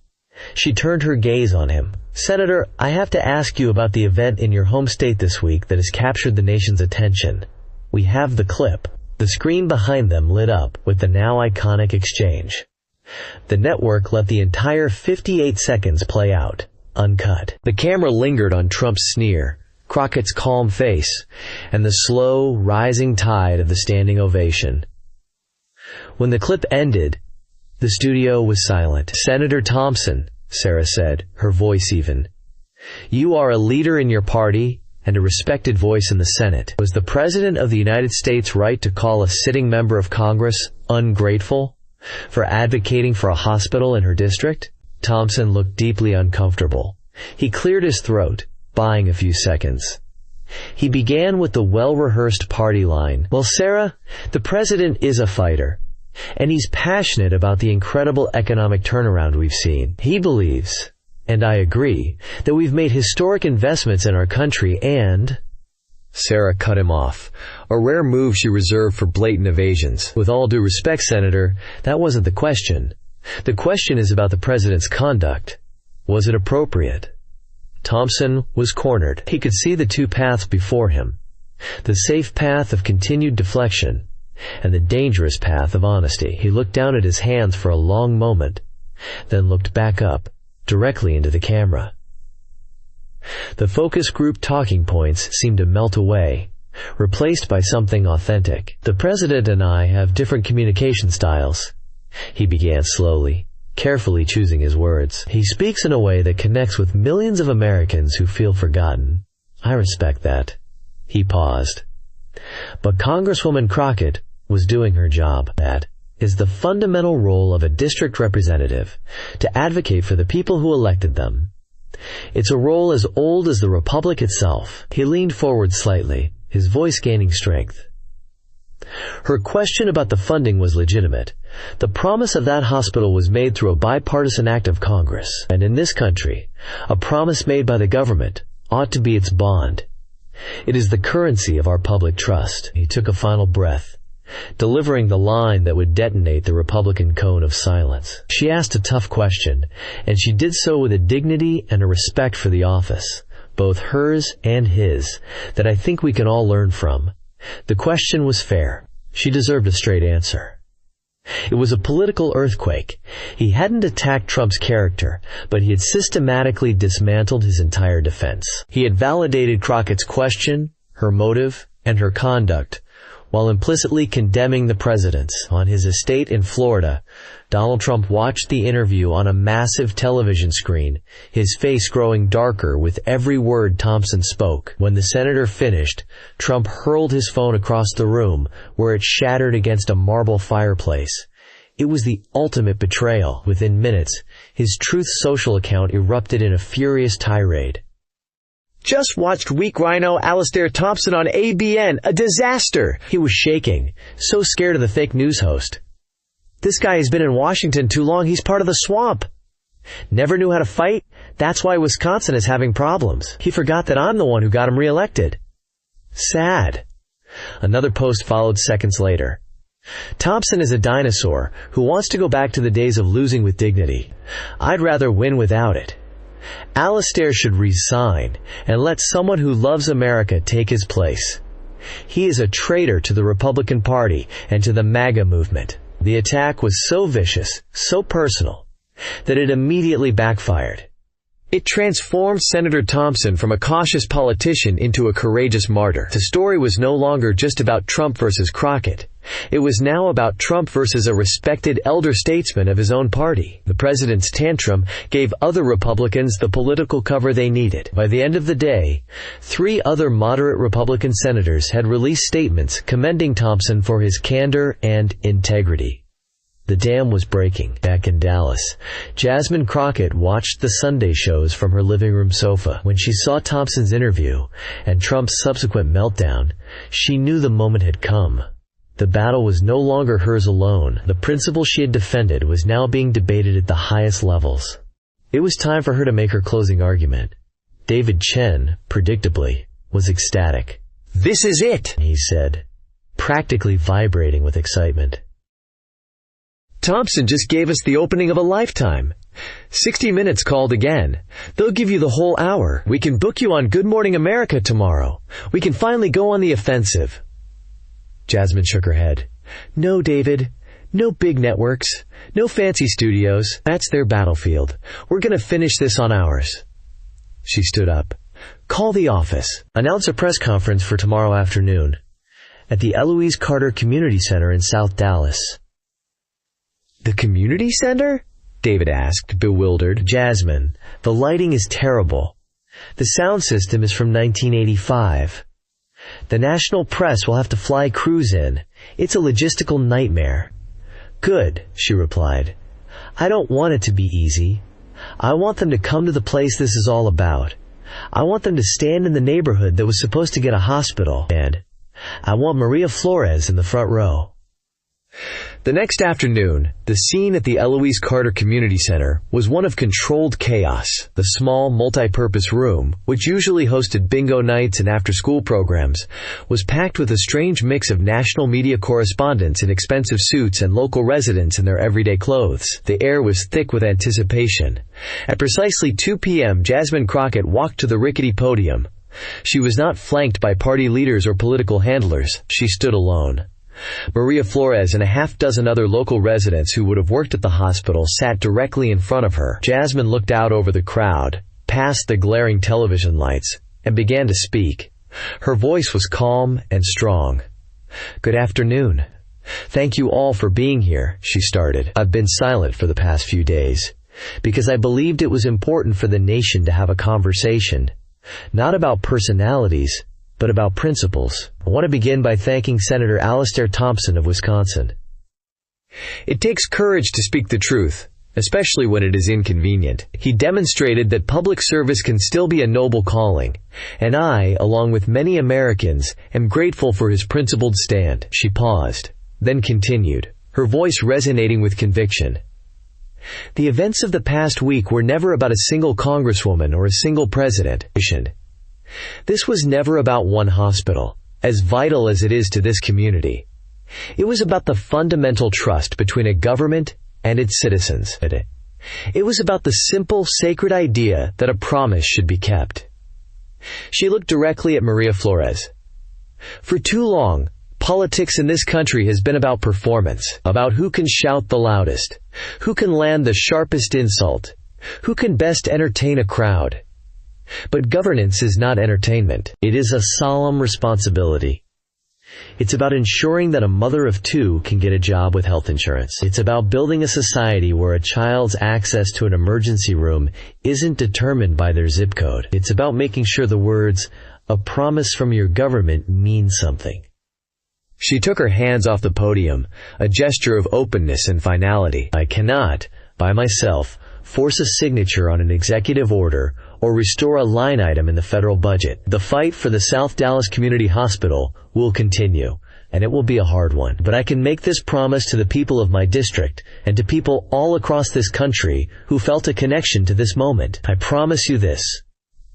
she turned her gaze on him. "Senator, I have to ask you about the event in your home state this week that has captured the nation's attention. We have the clip." The screen behind them lit up with the now iconic exchange. The network let the entire 58 seconds play out, uncut. The camera lingered on Trump's sneer, Crockett's calm face, and the slow, rising tide of the standing ovation. When the clip ended, the studio was silent. "Senator Thompson," Sarah said, her voice even, "you are a leader in your party and a respected voice in the Senate. Was the President of the United States right to call a sitting member of Congress ungrateful for advocating for a hospital in her district?" Thompson looked deeply uncomfortable. He cleared his throat, buying a few seconds. He began with the well-rehearsed party line. "Well, Sarah, the president is a fighter, and he's passionate about the incredible economic turnaround we've seen. He believes, and I agree, that we've made historic investments in our country and—" Sarah cut him off, a rare move she reserved for blatant evasions. "With all due respect, Senator, that wasn't the question. The question is about the president's conduct. Was it appropriate?" Thompson was cornered. He could see the two paths before him, the safe path of continued deflection and the dangerous path of honesty. He looked down at his hands for a long moment, then looked back up, directly into the camera. The focus group talking points seemed to melt away, replaced by something authentic. "The president and I have different communication styles," he began slowly, carefully choosing his words. "He speaks in a way that connects with millions of Americans who feel forgotten. I respect that." He paused. "But Congresswoman Crockett was doing her job. That is the fundamental role of a district representative, to advocate for the people who elected them. It's a role as old as the Republic itself." He leaned forward slightly, his voice gaining strength. Her question about the funding was legitimate. The promise of that hospital was made through a bipartisan act of Congress, and in this country, a promise made by the government ought to be its bond. It is the currency of our public trust. He took a final breath, delivering the line that would detonate the Republican cone of silence. She asked a tough question, and she did so with a dignity and a respect for the office, both hers and his, that I think we can all learn from. The question was fair. She deserved a straight answer. It was a political earthquake. He hadn't attacked Trump's character, but he had systematically dismantled his entire defense. He had validated Crockett's question, her motive, and her conduct, while implicitly condemning the president's. On his estate in Florida, Donald Trump watched the interview on a massive television screen, his face growing darker with every word Thompson spoke. When the senator finished, Trump hurled his phone across the room, where it shattered against a marble fireplace. It was the ultimate betrayal. Within minutes, his Truth Social account erupted in a furious tirade. "Just watched Weak Rhino Alastair Thompson on ABN. A disaster!" He was shaking, so scared of the fake news host. "This guy has been in Washington too long. He's part of the swamp. Never knew how to fight. That's why Wisconsin is having problems. He forgot that I'm the one who got him reelected. Sad." Another post followed seconds later. "Thompson is a dinosaur who wants to go back to the days of losing with dignity. I'd rather win without it. Alastair should resign and let someone who loves America take his place. He is a traitor to the Republican Party and to the MAGA movement." The attack was so vicious, so personal, that it immediately backfired. It transformed Senator Thompson from a cautious politician into a courageous martyr. The story was no longer just about Trump versus Crockett. It was now about Trump versus a respected elder statesman of his own party. The president's tantrum gave other Republicans the political cover they needed. By the end of the day, 3 other moderate Republican senators had released statements commending Thompson for his candor and integrity. The dam was breaking. Back in Dallas, Jasmine Crockett watched the Sunday shows from her living room sofa. When she saw Thompson's interview and Trump's subsequent meltdown, she knew the moment had come. The battle was no longer hers alone. The principle she had defended was now being debated at the highest levels. It was time for her to make her closing argument. David Chen, predictably, was ecstatic. "This is it," he said, practically vibrating with excitement. "Thompson just gave us the opening of a lifetime. 60 Minutes called again. They'll give you the whole hour. We can book you on Good Morning America tomorrow. We can finally go on the offensive." Jasmine shook her head. "No, David. No big networks. No fancy studios. That's their battlefield. We're going to finish this on ours." She stood up. "Call the office. Announce a press conference for tomorrow afternoon at the Eloise Carter Community Center in South Dallas." "The community center?" David asked, bewildered. "Jasmine, the lighting is terrible. The sound system is from 1985. The national press will have to fly crews in. It's a logistical nightmare." "Good," she replied. "I don't want it to be easy. I want them to come to the place this is all about. I want them to stand in the neighborhood that was supposed to get a hospital, and I want Maria Flores in the front row." The next afternoon, the scene at the Eloise Carter Community Center was one of controlled chaos. The small, multi-purpose room, which usually hosted bingo nights and after-school programs, was packed with a strange mix of national media correspondents in expensive suits and local residents in their everyday clothes. The air was thick with anticipation. At precisely 2 p.m., Jasmine Crockett walked to the rickety podium. She was not flanked by party leaders or political handlers. She stood alone. Maria Flores and a half-dozen other local residents who would have worked at the hospital sat directly in front of her. Jasmine looked out over the crowd, past the glaring television lights, and began to speak. Her voice was calm and strong. "Good afternoon. Thank you all for being here," she started. "I've been silent for the past few days, because I believed it was important for the nation to have a conversation, not about personalities, but about principles. I want to begin by thanking Senator Alastair Thompson of Wisconsin. It takes courage to speak the truth, especially when it is inconvenient. He demonstrated that public service can still be a noble calling, and I, along with many Americans, am grateful for his principled stand." She paused, then continued, her voice resonating with conviction. "The events of the past week were never about a single congresswoman or a single president. This was never about one hospital, as vital as it is to this community. It was about the fundamental trust between a government and its citizens. It was about the simple, sacred idea that a promise should be kept." She looked directly at Maria Flores. "For too long, politics in this country has been about performance, about who can shout the loudest, who can land the sharpest insult, who can best entertain a crowd. But governance is not entertainment. It is a solemn responsibility. It's about ensuring that a mother of two can get a job with health insurance. It's about building a society where a child's access to an emergency room isn't determined by their zip code. It's about making sure the words, 'a promise from your government,' mean something." She took her hands off the podium, a gesture of openness and finality. "I cannot, by myself, force a signature on an executive order or restore a line item in the federal budget. The fight for the South Dallas Community Hospital will continue, and it will be a hard one. But I can make this promise to the people of my district and to people all across this country who felt a connection to this moment. I promise you this.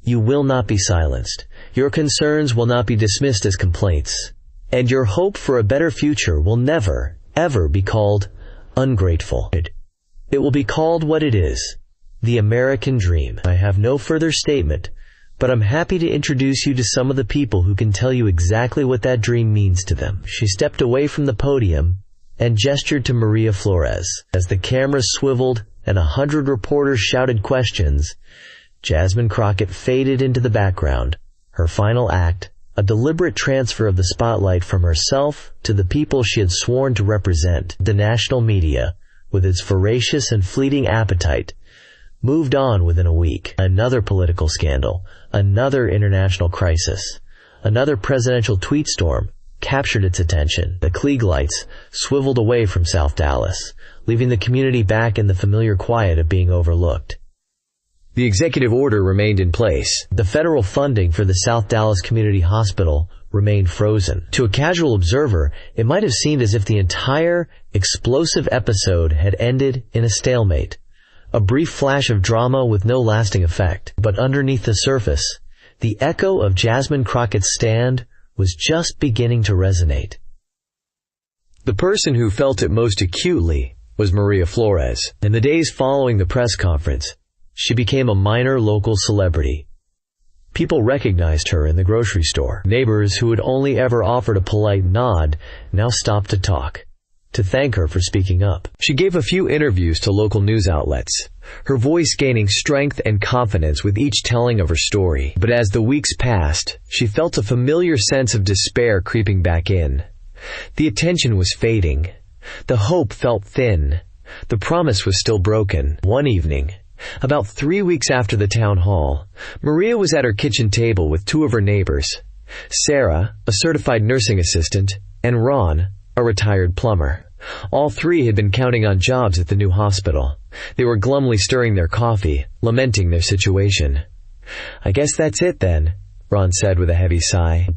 You will not be silenced. Your concerns will not be dismissed as complaints. And your hope for a better future will never, ever be called ungrateful. It will be called what it is, the American dream. I have no further statement, but I'm happy to introduce you to some of the people who can tell you exactly what that dream means to them." She stepped away from the podium and gestured to Maria Flores. As the camera swiveled and 100 reporters shouted questions, Jasmine Crockett faded into the background. Her final act, a deliberate transfer of the spotlight from herself to the people she had sworn to represent. The national media, with its voracious and fleeting appetite, moved on within a week. Another political scandal, another international crisis, another presidential tweet storm captured its attention. The Klieg lights swiveled away from South Dallas, leaving the community back in the familiar quiet of being overlooked. The executive order remained in place. The federal funding for the South Dallas Community Hospital remained frozen. To a casual observer, it might have seemed as if the entire explosive episode had ended in a stalemate, a brief flash of drama with no lasting effect. But underneath the surface, the echo of Jasmine Crockett's stand was just beginning to resonate. The person who felt it most acutely was Maria Flores. In the days following the press conference, she became a minor local celebrity. People recognized her in the grocery store. Neighbors who had only ever offered a polite nod now stopped to talk, to thank her for speaking up. She gave a few interviews to local news outlets, her voice gaining strength and confidence with each telling of her story. But as the weeks passed, she felt a familiar sense of despair creeping back in. The attention was fading. The hope felt thin. The promise was still broken. One evening, about 3 weeks after the town hall, Maria was at her kitchen table with two of her neighbors, Sarah, a certified nursing assistant, and Ron, a retired plumber. All three had been counting on jobs at the new hospital. They were glumly stirring their coffee, lamenting their situation. "I guess that's it then," Ron said with a heavy sigh.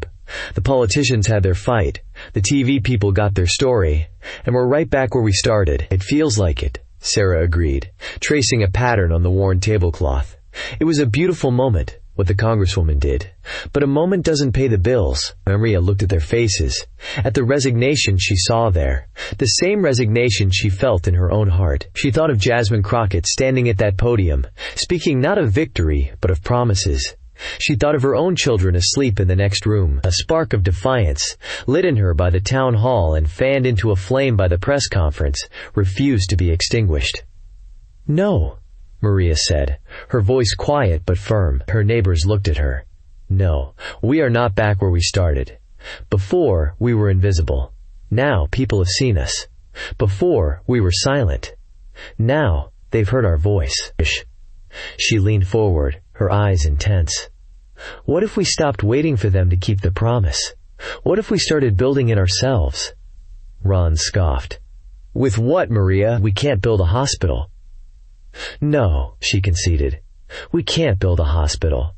"The politicians had their fight, the TV people got their story, and we're right back where we started." "It feels like it," Sarah agreed, tracing a pattern on the worn tablecloth. "It was a beautiful moment, what the congresswoman did. But a moment doesn't pay the bills." Maria looked at their faces, at the resignation she saw there, the same resignation she felt in her own heart. She thought of Jasmine Crockett standing at that podium, speaking not of victory, but of promises. She thought of her own children asleep in the next room. A spark of defiance, lit in her by the town hall and fanned into a flame by the press conference, refused to be extinguished. "No," Maria said, her voice quiet but firm. Her neighbors looked at her. "No, we are not back where we started. Before, we were invisible. Now people have seen us. Before, we were silent. Now, they've heard our voice." She leaned forward, her eyes intense. "What if we stopped waiting for them to keep the promise? What if we started building it ourselves?" Ron scoffed. "With what, Maria? We can't build a hospital." "No," she conceded. "We can't build a hospital.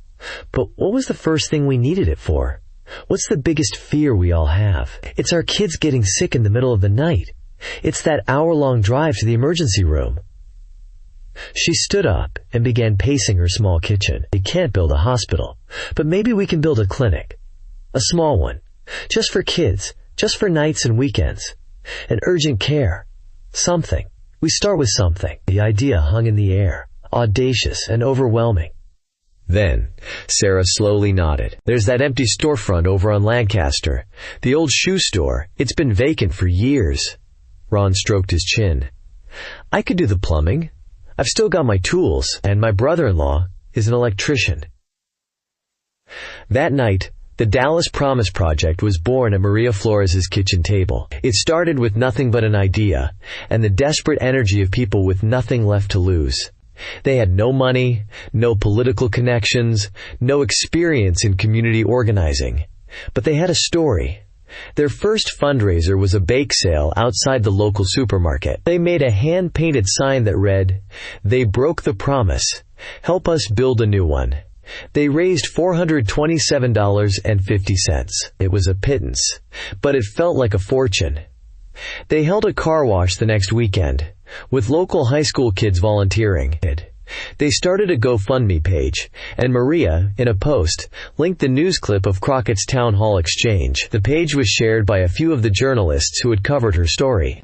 But what was the first thing we needed it for? What's the biggest fear we all have? It's our kids getting sick in the middle of the night. It's that hour-long drive to the emergency room." She stood up and began pacing her small kitchen. "We can't build a hospital, but maybe we can build a clinic. A small one. Just for kids. Just for nights and weekends. An urgent care. Something. We start with something." The idea hung in the air, audacious and overwhelming. Then, Sarah slowly nodded. "There's that empty storefront over on Lancaster. The old shoe store. It's been vacant for years." Ron stroked his chin. "I could do the plumbing. I've still got my tools, and my brother-in-law is an electrician." That night, the Dallas Promise Project was born at Maria Flores' kitchen table. It started with nothing but an idea, and the desperate energy of people with nothing left to lose. They had no money, no political connections, no experience in community organizing. But they had a story. Their first fundraiser was a bake sale outside the local supermarket. They made a hand-painted sign that read, "They broke the promise. Help us build a new one." They raised $427.50. It was a pittance, but it felt like a fortune. They held a car wash the next weekend, with local high school kids volunteering. They started a GoFundMe page, and Maria, in a post, linked the news clip of Crockett's town hall exchange. The page was shared by a few of the journalists who had covered her story.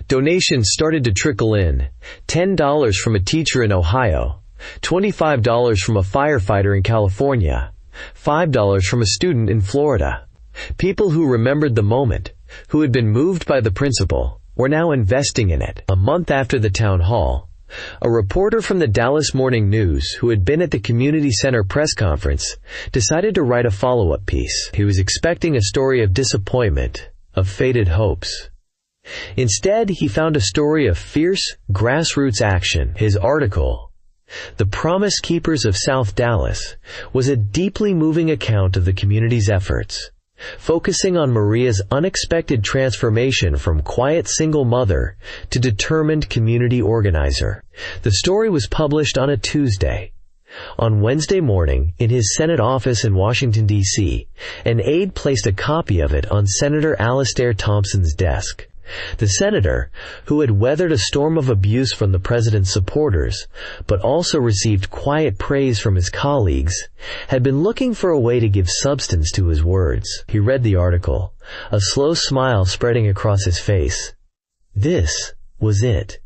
Donations started to trickle in. $10 from a teacher in Ohio, $25 from a firefighter in California, $5 from a student in Florida. People who remembered the moment, who had been moved by the principle, were now investing in it. A month after the town hall, a reporter from the Dallas Morning News, who had been at the community center press conference, decided to write a follow-up piece. He was expecting a story of disappointment, of faded hopes. Instead, he found a story of fierce, grassroots action. His article, "The Promise Keepers of South Dallas," was a deeply moving account of the community's efforts, focusing on Maria's unexpected transformation from quiet single mother to determined community organizer. The story was published on a Tuesday. On Wednesday morning, in his Senate office in Washington, D.C., an aide placed a copy of it on Senator Alastair Thompson's desk. The senator, who had weathered a storm of abuse from the president's supporters, but also received quiet praise from his colleagues, had been looking for a way to give substance to his words. He read the article, a slow smile spreading across his face. This was it.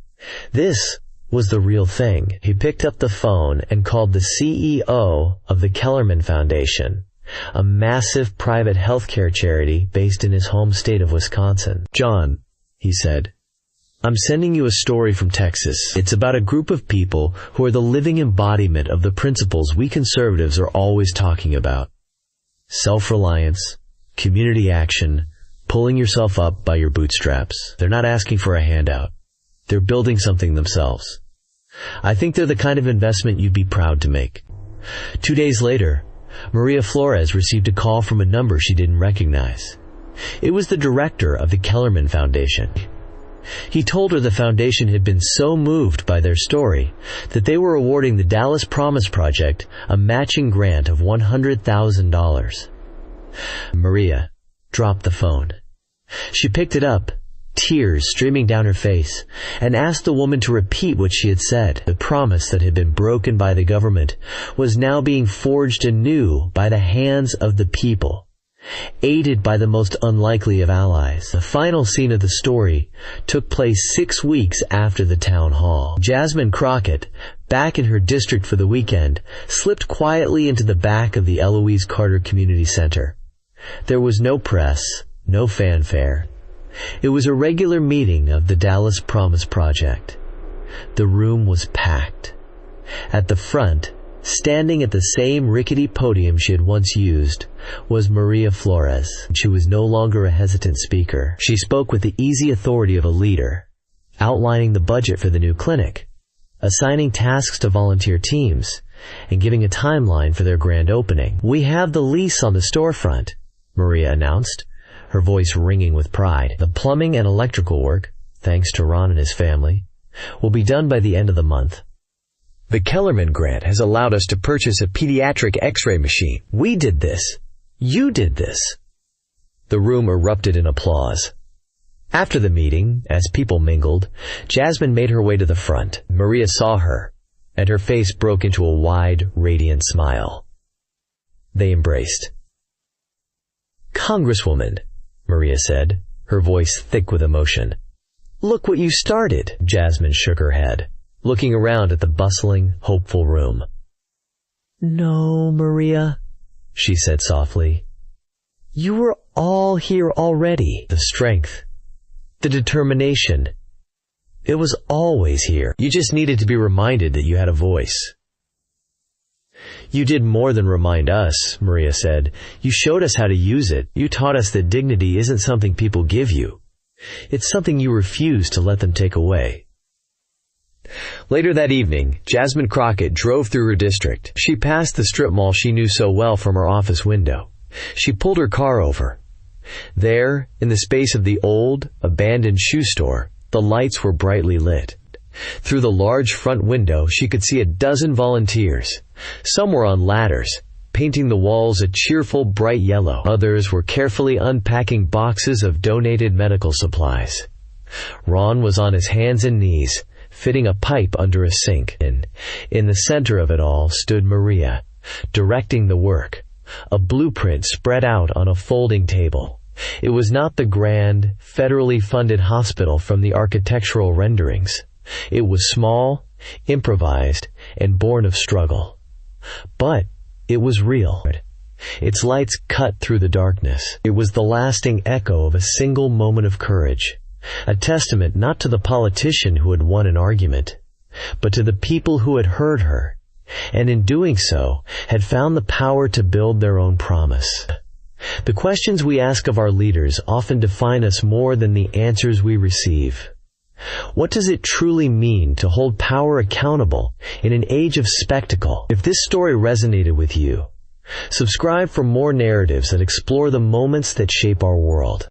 This was the real thing. He picked up the phone and called the CEO of the Kellerman Foundation, a massive private healthcare charity based in his home state of Wisconsin. "John," he said, "I'm sending you a story from Texas. It's about a group of people who are the living embodiment of the principles we conservatives are always talking about. Self-reliance, community action, pulling yourself up by your bootstraps. They're not asking for a handout. They're building something themselves. I think they're the kind of investment you'd be proud to make." 2 days later, Maria Flores received a call from a number she didn't recognize. It was the director of the Kellerman Foundation. He told her the foundation had been so moved by their story that they were awarding the Dallas Promise Project a matching grant of $100,000. Maria dropped the phone. She picked it up, tears streaming down her face, and asked the woman to repeat what she had said. The promise that had been broken by the government was now being forged anew by the hands of the people, aided by the most unlikely of allies. The final scene of the story took place 6 weeks after the town hall. Jasmine Crockett, back in her district for the weekend, slipped quietly into the back of the Eloise Carter Community Center. There was no press, no fanfare. It was a regular meeting of the Dallas Promise Project. The room was packed. At the front, standing at the same rickety podium she had once used, was Maria Flores. She was no longer a hesitant speaker. She spoke with the easy authority of a leader, outlining the budget for the new clinic, assigning tasks to volunteer teams, and giving a timeline for their grand opening. "We have the lease on the storefront," Maria announced, her voice ringing with pride. "The plumbing and electrical work, thanks to Ron and his family, will be done by the end of the month. The Kellerman grant has allowed us to purchase a pediatric X-ray machine. We did this. You did this." The room erupted in applause. After the meeting, as people mingled, Jasmine made her way to the front. Maria saw her, and her face broke into a wide, radiant smile. They embraced. "Congresswoman," Maria said, her voice thick with emotion. "Look what you started." Jasmine shook her head, looking around at the bustling, hopeful room. "No, Maria," she said softly. "You were all here already. The strength, the determination, it was always here. You just needed to be reminded that you had a voice." "You did more than remind us," Maria said. "You showed us how to use it. You taught us that dignity isn't something people give you. It's something you refuse to let them take away." Later that evening, Jasmine Crockett drove through her district. She passed the strip mall she knew so well from her office window. She pulled her car over. There, in the space of the old, abandoned shoe store, the lights were brightly lit. Through the large front window, she could see a dozen volunteers. Some were on ladders, painting the walls a cheerful, bright yellow. Others were carefully unpacking boxes of donated medical supplies. Ron was on his hands and knees, fitting a pipe under a sink. In the center of it all stood Maria, directing the work, a blueprint spread out on a folding table. It was not the grand, federally funded hospital from the architectural renderings. It was small, improvised, and born of struggle. But it was real. Its lights cut through the darkness. It was the lasting echo of a single moment of courage, a testament not to the politician who had won an argument, but to the people who had heard her, and in doing so, had found the power to build their own promise. The questions we ask of our leaders often define us more than the answers we receive. What does it truly mean to hold power accountable in an age of spectacle? If this story resonated with you, subscribe for more narratives that explore the moments that shape our world.